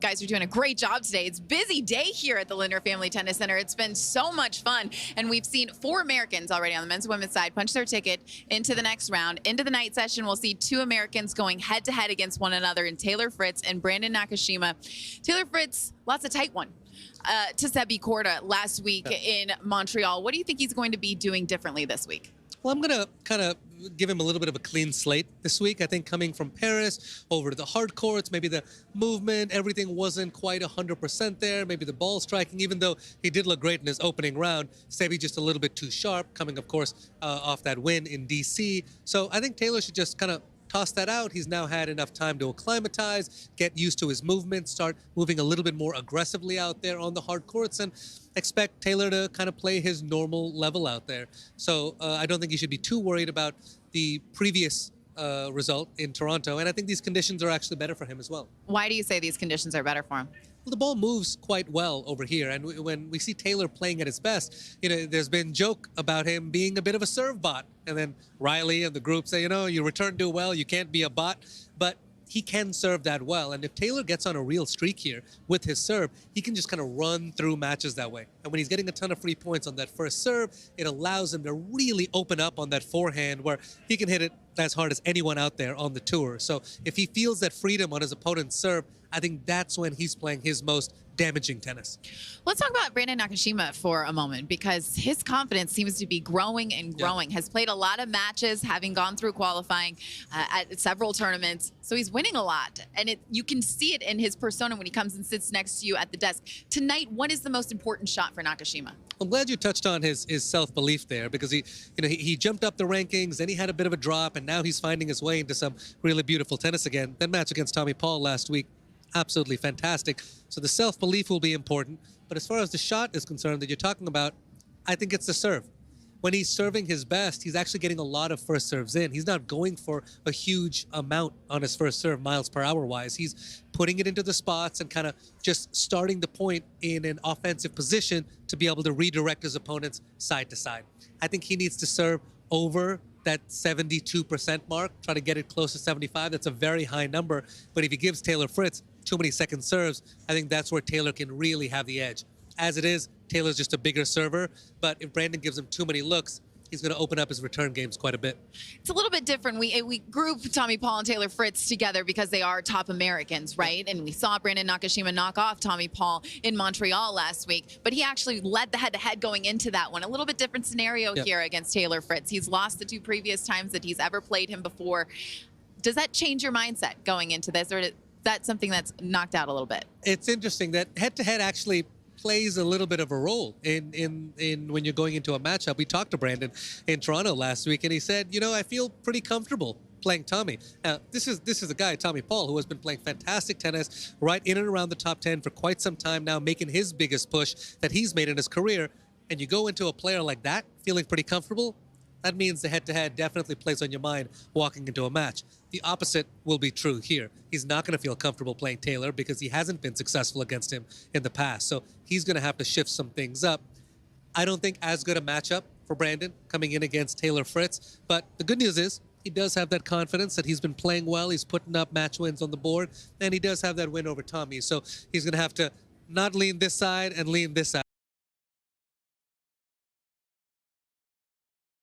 Guys are doing a great job today. It's a busy day here at the Linder Family Tennis Center. It's been so much fun. And we've seen 4 Americans already on the men's and women's side punch their ticket into the next round. Into the night session, we'll see 2 Americans going head-to-head against one another in Taylor Fritz and Brandon Nakashima. Taylor Fritz lost a tight one to Sebi Korda last week in Montreal. What do you think he's going to be doing differently this week? Well, I'm going to kind of give him a little bit of a clean slate this week. I think coming from Paris over to the hard courts, maybe the movement, everything wasn't quite 100% there. Maybe the ball striking, even though he did look great in his opening round, Sebi just a little bit too sharp, coming, of course, off that win in D.C. So I think Taylor should just kind of toss that out. He's now had enough time to acclimatize, get used to his movement, start moving a little bit more aggressively out there on the hard courts, and expect Taylor to kind of play his normal level out there. So I don't think he should be too worried about the previous result in Toronto, and I think these conditions are actually better for him as well. Why do you say these conditions are better for him? Well, the ball moves quite well over here, and when we see Taylor playing at his best, there's been joke about him being a bit of a serve bot, and then Riley and the group say, you return too well, you can't be a bot, but he can serve that well. And if Taylor gets on a real streak here with his serve, he can just kind of run through matches that way. And when he's getting a ton of free points on that first serve, it allows him to really open up on that forehand where he can hit it as hard as anyone out there on the tour. So if he feels that freedom on his opponent's serve, I think that's when he's playing his most damaging tennis. Let's talk about Brandon Nakashima for a moment, because his confidence seems to be growing and growing. Has played a lot of matches, having gone through qualifying at several tournaments. So he's winning a lot, and you can see it in his persona when he comes and sits next to you at the desk. Tonight, what is the most important shot for Nakashima? I'm glad you touched on his self-belief there, because he jumped up the rankings, then he had a bit of a drop, and now he's finding his way into some really beautiful tennis again. That match against Tommy Paul last week, absolutely fantastic. So the self-belief will be important. But as far as the shot is concerned that you're talking about, I think it's the serve. When he's serving his best, he's actually getting a lot of first serves in. He's not going for a huge amount on his first serve, miles per hour wise. He's putting it into the spots and kind of just starting the point in an offensive position to be able to redirect his opponents side to side. I think he needs to serve over that 72% mark, try to get it close to 75. That's a very high number. But if he gives Taylor Fritz too many second serves, I think that's where Taylor can really have the edge. As it is, Taylor's just a bigger server. But if Brandon gives him too many looks, he's going to open up his return games quite a bit. It's a little bit different. We group Tommy Paul and Taylor Fritz together because they are top Americans, right? And we saw Brandon Nakashima knock off Tommy Paul in Montreal last week, but he actually led the head-to-head going into that one. A little bit different scenario here against Taylor Fritz. He's lost the 2 previous times that he's ever played him before. Does that change your mindset going into this, or is that something that's knocked out a little bit? It's interesting that head-to-head actually plays a little bit of a role in when you're going into a matchup. We talked to Brandon in Toronto last week, and he said, I feel pretty comfortable playing Tommy. Now, this is a guy, Tommy Paul, who has been playing fantastic tennis right in and around the top 10 for quite some time now, making his biggest push that he's made in his career. And you go into a player like that feeling pretty comfortable, that means the head-to-head definitely plays on your mind walking into a match. The opposite will be true here. He's not going to feel comfortable playing Taylor because he hasn't been successful against him in the past. So he's going to have to shift some things up. I don't think as good a matchup for Brandon coming in against Taylor Fritz. But the good news is he does have that confidence that he's been playing well. He's putting up match wins on the board. And he does have that win over Tommy. So he's going to have to not lean this side and lean this side.